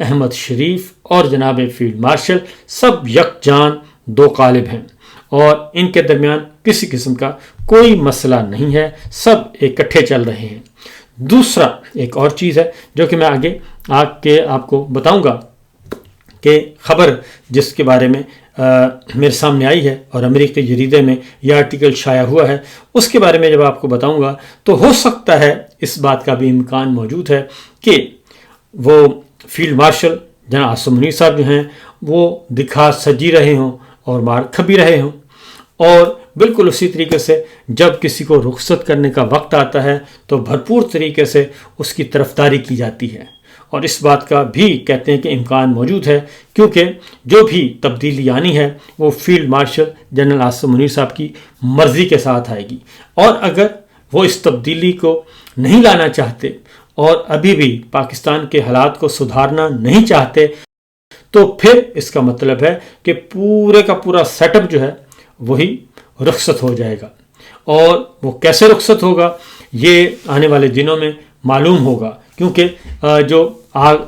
احمد شریف اور جناب field marshal سب یکجان دو قالب ہیں اور ان کے درمیان کسی قسم کا کوئی مسئلہ نہیں ہے، سب اکٹھے چل رہے ہیں۔ دوسرا ایک اور چیز ہے جو کہ میں آگے آپ کو بتاؤں گا کہ خبر جس کے بارے میں میرے سامنے آئی ہے اور امریکی جریدے میں یہ آرٹیکل شائع ہوا ہے، اس کے بارے میں جب آپ کو بتاؤں گا تو ہو سکتا ہے اس بات کا بھی امکان موجود ہے کہ وہ فیلڈ مارشل جناب عاصم منیر صاحب جو ہیں وہ دکھا سجی رہے ہوں اور مار کھا بھی رہے ہوں، اور بالکل اسی طریقے سے جب کسی کو رخصت کرنے کا وقت آتا ہے تو بھرپور طریقے سے اس کی طرفداری کی جاتی ہے، اور اس بات کا بھی کہتے ہیں کہ امکان موجود ہے کیونکہ جو بھی تبدیلی آنی ہے وہ field marshal general Asim Munir صاحب کی مرضی کے ساتھ آئے گی، اور اگر وہ اس تبدیلی کو نہیں لانا چاہتے اور ابھی بھی پاکستان کے حالات کو سدھارنا نہیں چاہتے تو پھر اس کا مطلب ہے کہ پورے کا پورا سیٹ اپ جو ہے وہی رخصت ہو جائے گا، اور وہ کیسے رخصت ہوگا یہ آنے والے دنوں میں معلوم ہوگا، کیونکہ جو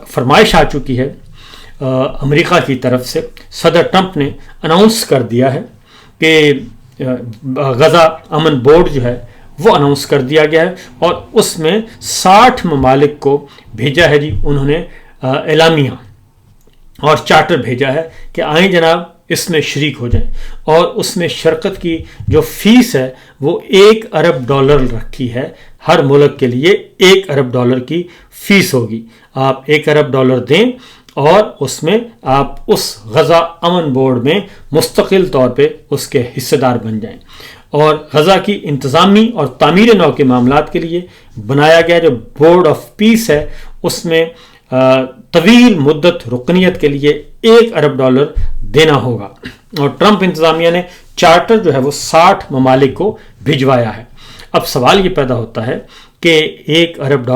فرمائش آ چکی ہے امریکہ کی طرف سے، صدر ٹرمپ نے اناؤنس کر دیا ہے کہ غزہ امن بورڈ جو ہے وہ اناؤنس کر دیا گیا ہے، اور اس میں 60 ممالک کو بھیجا ہے انہوں نے اعلامیہ اور چارٹر بھیجا ہے کہ آئیں جناب اس میں شریک ہو جائیں، اور اس میں شرکت کی جو فیس ہے وہ $1 ارب رکھی ہے، ہر ملک کے لیے $1 ارب کی فیس ہوگی، آپ $1 ارب دیں اور اس میں آپ اس غزہ امن بورڈ میں مستقل طور پہ اس کے حصے دار بن جائیں، اور غزہ کی انتظامی اور تعمیر نو کے معاملات کے لیے بنایا گیا جو بورڈ آف پیس ہے اس میں طویل مدت رکنیت کے لیے $1 ارب دینا ہوگا، اور ٹرمپ انتظامیہ نے چارٹر جو ہے وہ 60 ممالک کو بھجوایا ہے۔ اب سوال یہ پیدا ہوتا ہے کہ $1 ارب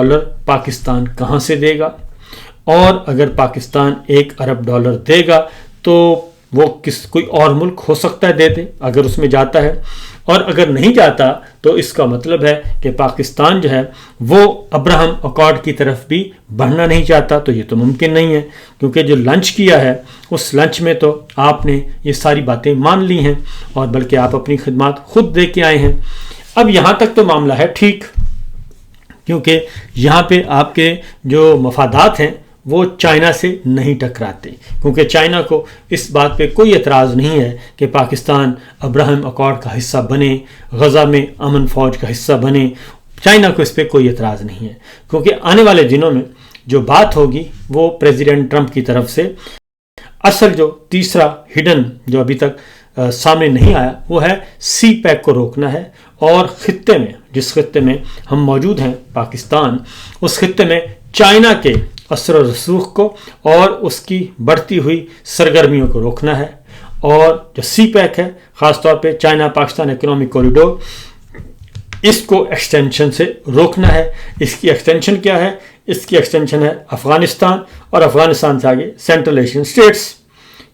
پاکستان کہاں سے دے گا، اور اگر پاکستان $1 ارب دے گا تو وہ کوئی اور ملک ہو سکتا ہے دے دے اگر اس میں جاتا ہے، اور اگر نہیں جاتا تو اس کا مطلب ہے کہ پاکستان جو ہے وہ ابراہم اکارڈ کی طرف بھی بڑھنا نہیں چاہتا، تو یہ تو ممکن نہیں ہے کیونکہ جو لنچ کیا ہے اس لنچ میں تو آپ نے یہ ساری باتیں مان لی ہیں، اور بلکہ آپ اپنی خدمات خود دے کے آئے ہیں۔ اب یہاں تک تو معاملہ ہے ٹھیک، کیونکہ یہاں پہ آپ کے جو مفادات ہیں وہ چائنا سے نہیں ٹکراتے، کیونکہ چائنا کو اس بات پہ کوئی اعتراض نہیں ہے کہ پاکستان ابراہم اکارڈ کا حصہ بنے، غزہ میں امن فوج کا حصہ بنے، چائنا کو اس پہ کوئی اعتراض نہیں ہے، کیونکہ آنے والے دنوں میں جو بات ہوگی وہ پریزیڈنٹ ٹرمپ کی طرف سے اصل جو تیسرا ہڈن جو ابھی تک سامنے نہیں آیا وہ ہے سی پیک کو روکنا ہے، اور خطے میں جس خطے میں ہم موجود ہیں پاکستان، اس خطے میں چائنا کے اثر و رسوخ کو اور اس کی بڑھتی ہوئی سرگرمیوں کو روکنا ہے، اور جو سی پیک ہے خاص طور پہ چائنا پاکستان اکنامک کوریڈور، اس کو ایکسٹینشن سے روکنا ہے۔ اس کی ایکسٹینشن کیا ہے؟ اس کی ایکسٹینشن ہے افغانستان، اور افغانستان سے آگے سینٹرل ایشین اسٹیٹس،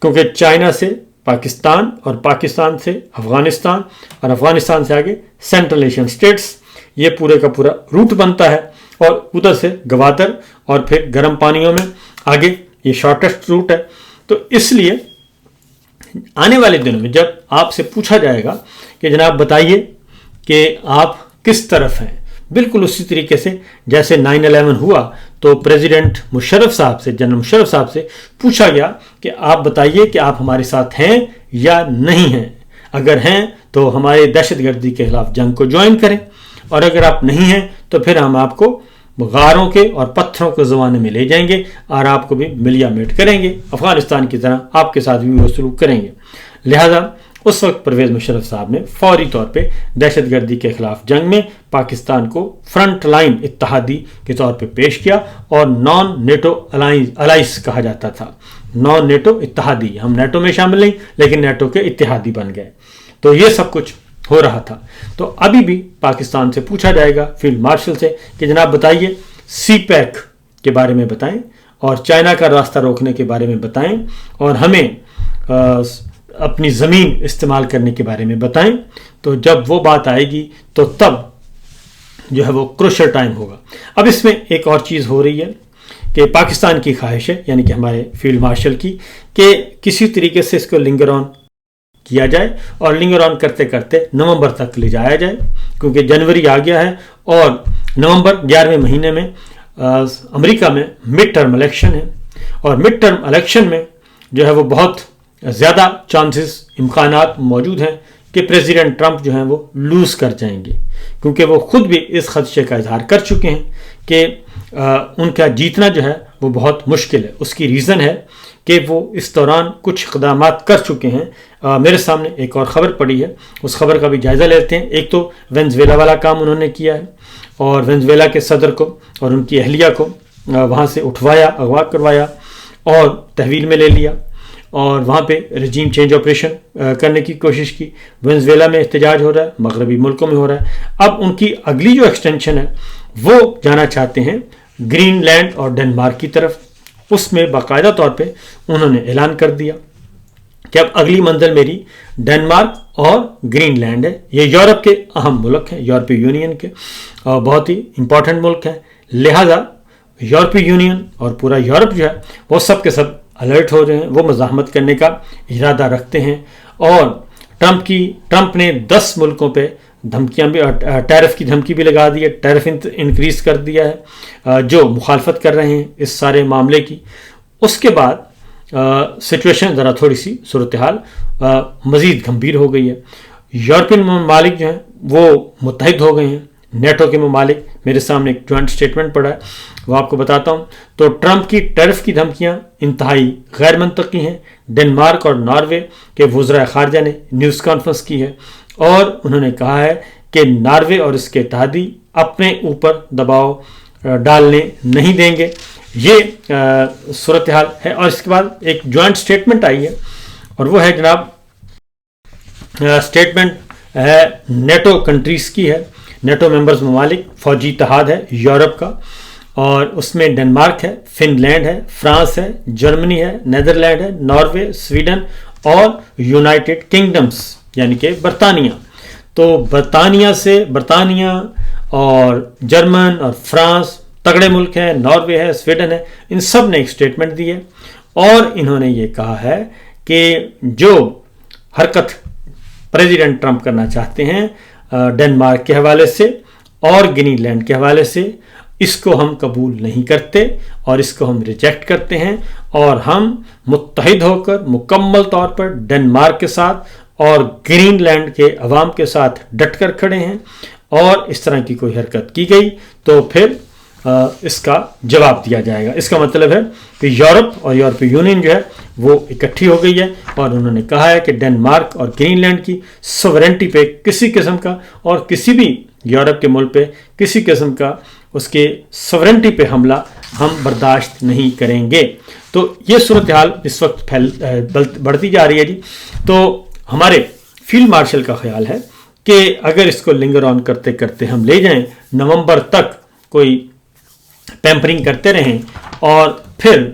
کیونکہ چائنا سے پاکستان اور پاکستان سے افغانستان اور افغانستان سے آگے سینٹرل ایشین اسٹیٹس، یہ پورے کا پورا روٹ بنتا ہے، اور ادھر سے گوادر اور پھر گرم پانیوں میں آگے یہ شارٹیسٹ روٹ ہے۔ تو اس لیے آنے والے دنوں میں جب آپ سے پوچھا جائے گا کہ جناب بتائیے کہ آپ کس طرف ہیں، بالکل اسی طریقے سے جیسے 9/11 ہوا تو پریزیڈنٹ مشرف صاحب سے، جنرل مشرف صاحب سے پوچھا گیا کہ آپ بتائیے کہ آپ ہمارے ساتھ ہیں یا نہیں ہیں، اگر ہیں تو ہمارے دہشت گردی کے خلاف جنگ کو جوائن کریں، اور اگر آپ نہیں ہیں تو پھر ہم آپ کو غاروں کے اور پتھروں کے زمانے میں لے جائیں گے اور آپ کو بھی ملیا میٹ کریں گے، افغانستان کی طرح آپ کے ساتھ بھی وہ سلوک کریں گے۔ لہذا اس وقت پرویز مشرف صاحب نے فوری طور پہ دہشت گردی کے خلاف جنگ میں پاکستان کو فرنٹ لائن اتحادی کے طور پہ پیش کیا، اور نان نیٹو الائنس کہا جاتا تھا، نان نیٹو اتحادی، ہم نیٹو میں شامل نہیں لیکن نیٹو کے اتحادی بن گئے۔ تو یہ سب کچھ ہو رہا تھا۔ تو ابھی بھی پاکستان سے پوچھا جائے گا فیلڈ مارشل سے کہ جناب بتائیے سی پیک کے بارے میں بتائیں، اور چائنا کا راستہ روکنے کے بارے میں بتائیں، اور ہمیں اپنی زمین استعمال کرنے کے بارے میں بتائیں۔ تو جب وہ بات آئے گی تو تب جو ہے وہ کروشل ٹائم ہوگا۔ اب اس میں ایک اور چیز ہو رہی ہے کہ پاکستان کی خواہش ہے، یعنی کہ ہمارے فیلڈ مارشل کی، کہ کسی طریقے سے اس کو لنگر آن کیا جائے اور لنگر آن کرتے کرتے نومبر تک لے جایا جائے، کیونکہ جنوری آ گیا ہے اور نومبر 11ویں مہینے میں امریکہ میں مڈ ٹرم الیکشن ہے، اور مڈ ٹرم الیکشن میں جو ہے وہ بہت زیادہ چانسز، امکانات موجود ہیں کہ پریزیڈنٹ ٹرمپ جو ہیں وہ لوز کر جائیں گے، کیونکہ وہ خود بھی اس خدشے کا اظہار کر چکے ہیں کہ ان کا جیتنا جو ہے وہ بہت مشکل ہے۔ اس کی ریزن ہے کہ وہ اس دوران کچھ اقدامات کر چکے ہیں۔ میرے سامنے ایک اور خبر پڑی ہے، اس خبر کا بھی جائزہ لیتے ہیں۔ ایک تو وینزویلا والا کام انہوں نے کیا ہے، اور وینزویلا کے صدر کو اور ان کی اہلیہ کو وہاں سے اٹھوایا، اغوا کروایا اور تحویل میں لے لیا، اور وہاں پہ رجیم چینج آپریشن کرنے کی کوشش کی۔ وینزویلا میں احتجاج ہو رہا ہے، مغربی ملکوں میں ہو رہا ہے۔ اب ان کی اگلی جو ایکسٹینشن ہے وہ جانا چاہتے ہیں گرین لینڈ اور ڈنمارک کی طرف۔ اس میں باقاعدہ طور پہ انہوں نے اعلان کر دیا کہ اب اگلی منزل میری ڈنمارک اور گرین لینڈ ہے۔ یہ یورپ کے اہم ملک ہیں، یورپی یونین کے بہت ہی امپورٹنٹ ملک ہیں، لہذا یورپی یونین اور پورا یورپ جو ہے وہ سب کے سب الرٹ ہو رہے ہیں، وہ مزاحمت کرنے کا ارادہ رکھتے ہیں۔ اور ٹرمپ نے 10 ملکوں پہ دھمکیاں بھی، ٹیرف کی دھمکی بھی لگا دی ہے، ٹیرف انکریز کر دیا ہے جو مخالفت کر رہے ہیں اس سارے معاملے کی۔ اس کے بعد سچویشن ذرا تھوڑی سی صورتحال مزید گھمبیر ہو گئی ہے۔ یورپین ممالک جو ہیں وہ متحد ہو گئے ہیں، نیٹو کے ممالک۔ میرے سامنے ایک جوائنٹ اسٹیٹمنٹ پڑا ہے، وہ آپ کو بتاتا ہوں۔ تو ٹرمپ کی ٹیرف کی دھمکیاں انتہائی غیر منطقی ہیں۔ ڈنمارک اور ناروے کے وزراء خارجہ نے نیوز کانفرنس کی ہے اور انہوں نے کہا ہے کہ ناروے اور اس کے اتحادی اپنے اوپر دباؤ ڈالنے نہیں دیں گے۔ یہ صورتحال ہے۔ اور اس کے بعد ایک جوائنٹ اسٹیٹمنٹ آئی ہے، اور وہ ہے جناب اسٹیٹمنٹ ہے نیٹو کنٹریز کی ہے، نیٹو ممبرز ممالک، فوجی اتحاد ہے یورپ کا، اور اس میں ڈنمارک ہے، فن لینڈ ہے، فرانس ہے، جرمنی ہے، نیدرلینڈ ہے، ناروے، سویڈن اور یونائٹڈ کنگڈمز یعنی کہ برطانیہ۔ تو برطانیہ اور جرمن اور فرانس تگڑے ملک ہیں، ناروے ہے، سویڈن ہے، ان سب نے ایک اسٹیٹمنٹ دی ہے، اور انہوں نے یہ کہا ہے کہ جو حرکت پریزیڈنٹ ٹرمپ کرنا چاہتے ہیں ڈنمارک کے حوالے سے اور گرین لینڈ کے حوالے سے، اس کو ہم قبول نہیں کرتے اور اس کو ہم ریجیکٹ کرتے ہیں، اور ہم متحد ہو کر مکمل طور پر ڈنمارک کے ساتھ اور گرین لینڈ کے عوام کے ساتھ ڈٹ کر کھڑے ہیں، اور اس طرح کی کوئی حرکت کی گئی تو پھر اس کا جواب دیا جائے گا۔ اس کا مطلب ہے کہ یورپ اور یورپی یونین جو ہے وہ اکٹھی ہو گئی ہے، اور انہوں نے کہا ہے کہ ڈنمارک اور گرین لینڈ کی سوورنٹی پہ کسی قسم کا اور کسی بھی یورپ کے ملک پہ کسی قسم کا اس کے سوورنٹی پہ حملہ ہم برداشت نہیں کریں گے۔ تو یہ صورتحال اس وقت بڑھتی جا رہی ہے جی۔ تو ہمارے فیلڈ مارشل کا خیال ہے کہ اگر اس کو لنگر آن کرتے کرتے ہم لے جائیں نومبر تک، کوئی پیمپرنگ کرتے رہیں، اور پھر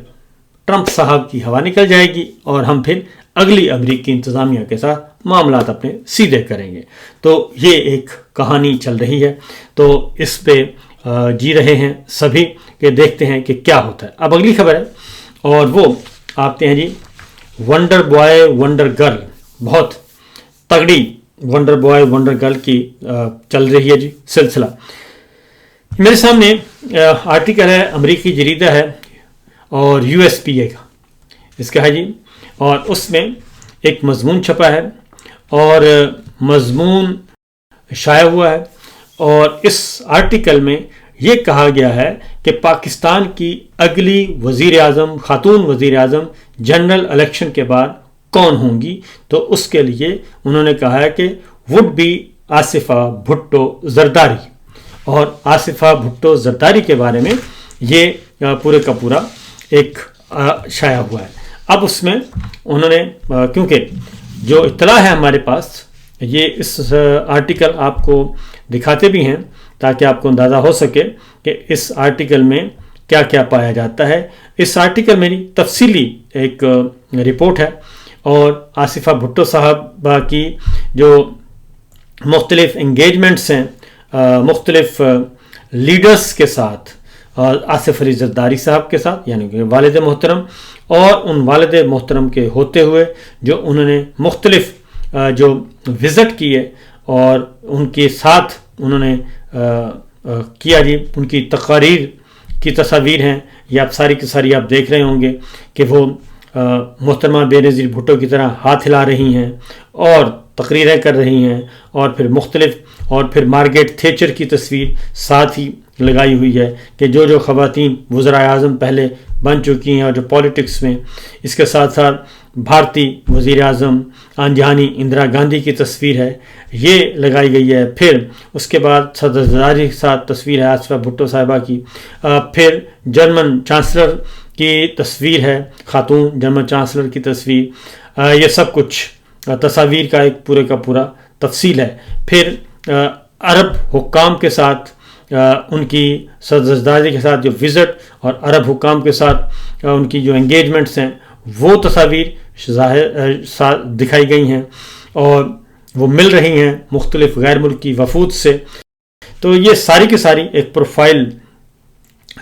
ٹرمپ صاحب کی ہوا نکل جائے گی اور ہم پھر اگلی امریکی انتظامیہ کے ساتھ معاملات اپنے سیدھے کریں گے۔ تو یہ ایک کہانی چل رہی ہے، تو اس پہ جی رہے ہیں سبھی کہ دیکھتے ہیں کہ کیا ہوتا ہے۔ اب اگلی خبر ہے، اور وہ آتے ہیں جی ونڈر بوائے ونڈر گرل، بہت تگڑی ونڈر بوائے ونڈر گرل کی چل رہی ہے جی سلسلہ۔ میرے سامنے آرٹیکل ہے، امریکی جریدہ ہے اور USPA کا اس کا ہے جی، اور اس میں ایک مضمون چھپا ہے اور مضمون شائع ہوا ہے، اور اس آرٹیکل میں یہ کہا گیا ہے کہ پاکستان کی اگلی وزیر اعظم، خاتون وزیر اعظم جنرل الیکشن کے بعد کون ہوں گی۔ تو اس کے لیے انہوں نے کہا ہے کہ وڈ بی آصفہ بھٹو زرداری، اور آصفہ بھٹو زرداری کے بارے میں یہ پورے کا پورا ایک شائع ہوا ہے۔ اب اس میں انہوں نے کیونکہ جو اطلاع ہے ہمارے پاس، یہ اس آرٹیکل آپ کو دکھاتے بھی ہیں تاکہ آپ کو اندازہ ہو سکے کہ اس آرٹیکل میں کیا کیا پایا جاتا ہے۔ اس آرٹیکل میں تفصیلی ایک رپورٹ ہے، اور آصفہ بھٹو صاحبہ کی جو مختلف انگیجمنٹس ہیں مختلف لیڈرز کے ساتھ، آصف علی زرداری صاحب کے ساتھ یعنی کہ والد محترم، اور ان والد محترم کے ہوتے ہوئے جو انہوں نے مختلف جو وزٹ کیے اور ان کے ساتھ انہوں نے کیا جی، ان کی تقاریر کی تصاویر ہیں، یہ آپ ساری کی ساری آپ دیکھ رہے ہوں گے کہ وہ محترمہ بینظیر بھٹو کی طرح ہاتھ ہلا رہی ہیں اور تقریریں کر رہی ہیں، اور پھر مختلف، اور پھر مارگریٹ تھیچر کی تصویر ساتھ ہی لگائی ہوئی ہے کہ جو خواتین وزرائے اعظم پہلے بن چکی ہیں اور جو پالیٹکس میں، اس کے ساتھ ساتھ بھارتی وزیر اعظم آنجہانی اندرا گاندھی کی تصویر ہے، یہ لگائی گئی ہے۔ پھر اس کے بعد صدر زرداری کے ساتھ تصویر ہے آصفہ بھٹو صاحبہ کی، پھر جرمن چانسلر کی تصویر ہے، خاتون جرمن چانسلر کی تصویر، یہ سب کچھ تصاویر کا ایک پورے کا پورا تفصیل ہے۔ پھر عرب حکام کے ساتھ ان کی صدر زرداری کے ساتھ جو وزٹ اور عرب حکام کے ساتھ ان کی جو انگیجمنٹس ہیں وہ تصاویر دکھائی گئی ہیں، اور وہ مل رہی ہیں مختلف غیر ملکی وفود سے۔ تو یہ ساری کی ساری ایک پروفائل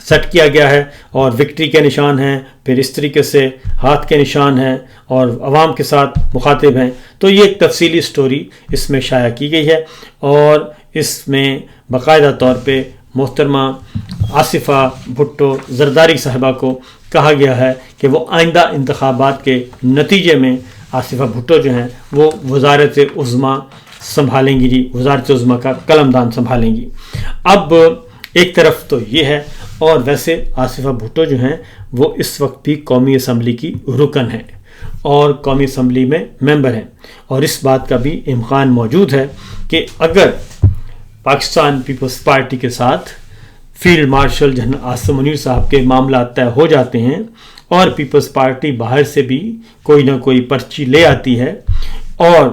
سیٹ کیا گیا ہے، اور وکٹری کے نشان ہیں، پھر اس طریقے سے ہاتھ کے نشان ہیں، اور عوام کے ساتھ مخاطب ہیں۔ تو یہ ایک تفصیلی سٹوری اس میں شائع کی گئی ہے، اور اس میں باقاعدہ طور پہ محترمہ آصفہ بھٹو زرداری صاحبہ کو کہا گیا ہے کہ وہ آئندہ انتخابات کے نتیجے میں آصفہ بھٹو جو ہیں وہ وزارت عظمیٰ سنبھالیں گی، جی وزارت عظمیٰ کا قلمدان سنبھالیں گی۔ اب ایک طرف تو یہ ہے، اور ویسے آصفہ بھٹو جو ہیں وہ اس وقت بھی قومی اسمبلی کی رکن ہیں اور قومی اسمبلی میں ممبر ہیں، اور اس بات کا بھی امکان موجود ہے کہ اگر پاکستان پیپلز پارٹی کے ساتھ field marshal general Asim Munir صاحب کے معاملات طے ہو جاتے ہیں اور پیپلز پارٹی باہر سے بھی کوئی نہ کوئی پرچی لے آتی ہے، اور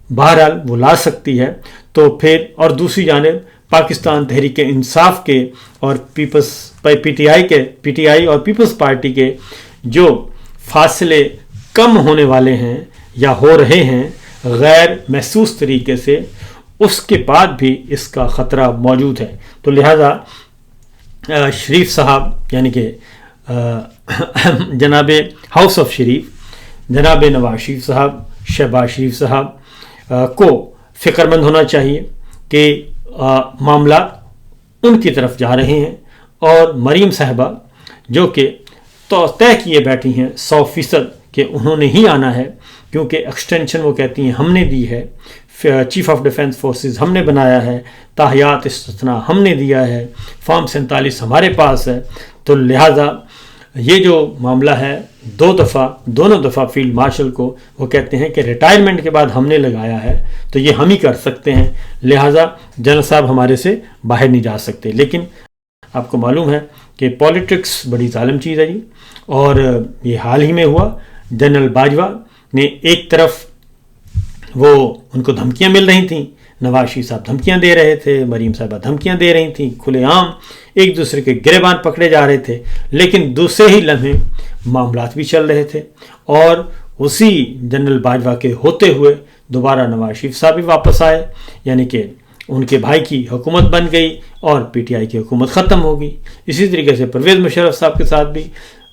بہرحال وہ لا سکتی ہے، تو پھر اور دوسری جانب پاکستان تحریک انصاف کے اور پی ٹی آئی اور پیپلز پارٹی کے جو فاصلے کم ہونے والے ہیں یا ہو رہے ہیں غیر محسوس طریقے سے، اس کے بعد بھی اس کا خطرہ موجود ہے۔ تو لہذا شریف صاحب یعنی کہ جناب ہاؤس آف شریف جناب نواز شریف صاحب، شہباز شریف صاحب کو فکر مند ہونا چاہیے کہ معاملات ان کی طرف جا رہے ہیں، اور مریم صاحبہ جو کہ طے کیے بیٹھی ہیں 100% کہ انہوں نے ہی آنا ہے، کیونکہ ایکسٹینشن وہ کہتی ہیں ہم نے دی ہے، چیف آف ڈیفنس فورسز ہم نے بنایا ہے، تاحیات استثناء ہم نے دیا ہے، فارم 47 ہمارے پاس ہے، تو لہٰذا یہ جو معاملہ ہے دونوں دفعہ فیلڈ مارشل کو وہ کہتے ہیں کہ ریٹائرمنٹ کے بعد ہم نے لگایا ہے تو یہ ہم ہی کر سکتے ہیں، لہٰذا جنرل صاحب ہمارے سے باہر نہیں جا سکتے۔ لیکن آپ کو معلوم ہے کہ پالیٹکس بڑی ظالم چیز ہے جی، اور یہ حال ہی میں ہوا، جنرل باجوہ نے ایک طرف وہ ان کو دھمکیاں مل رہی تھیں، نواز شریف صاحب دھمکیاں دے رہے تھے، مریم صاحبہ دھمکیاں دے رہی تھیں، کھلے عام ایک دوسرے کے گریبان پکڑے جا رہے تھے، لیکن دوسرے ہی لمحے معاملات بھی چل رہے تھے، اور اسی جنرل باجوہ کے ہوتے ہوئے دوبارہ نواز شریف صاحب بھی واپس آئے، یعنی کہ ان کے بھائی کی حکومت بن گئی اور پی ٹی آئی کی حکومت ختم ہو گئی۔ اسی طریقے سے پرویز مشرف صاحب کے ساتھ بھی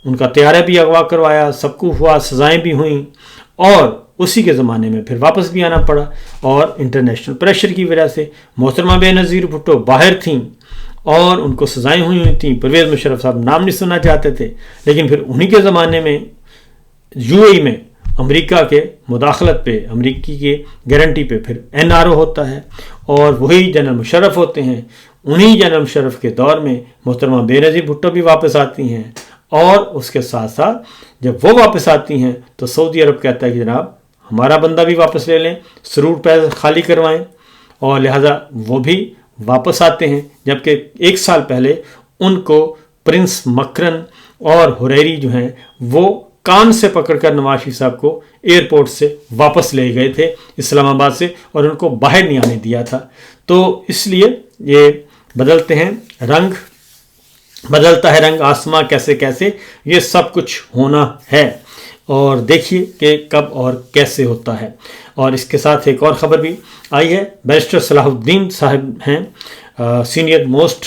ان کا طیارہ بھی اغوا کروایا، سب کو ہوا، سزائیں بھی ہوئیں، اور اسی کے زمانے میں پھر واپس بھی آنا پڑا، اور انٹرنیشنل پریشر کی وجہ سے محترمہ بینظیر بھٹو باہر تھیں اور ان کو سزائیں ہوئی تھیں، پرویز مشرف صاحب نام نہیں سننا چاہتے تھے، لیکن پھر انہی کے زمانے میں یو اے ای میں امریکہ کے مداخلت پہ، امریکی کے گارنٹی پہ پھر این آر او ہوتا ہے، اور وہی جنرل مشرف ہوتے ہیں، انہی جنرل مشرف کے دور میں محترمہ بینظیر بھٹو بھی واپس آتی ہیں، اور اس کے ساتھ ساتھ جب وہ واپس آتی ہیں تو سعودی عرب کہتا ہے کہ جناب ہمارا بندہ بھی واپس لے لیں، سرور پہ خالی کروائیں، اور لہٰذا وہ بھی واپس آتے ہیں، جبکہ 1 سال پہلے ان کو پرنس مکرن اور حریری جو ہیں وہ کان سے پکڑ کر نواز شریف صاحب کو ایئرپورٹ سے واپس لے گئے تھے اسلام آباد سے، اور ان کو باہر نہیں آنے دیا تھا۔ تو اس لیے یہ بدلتے ہیں رنگ، بدلتا ہے رنگ آسماں کیسے کیسے، یہ سب کچھ ہونا ہے، اور دیکھیے کہ کب اور کیسے ہوتا ہے۔ اور اس کے ساتھ ایک اور خبر بھی آئی ہے، بیرسٹر صلاح الدین صاحب ہیں، سینئر موسٹ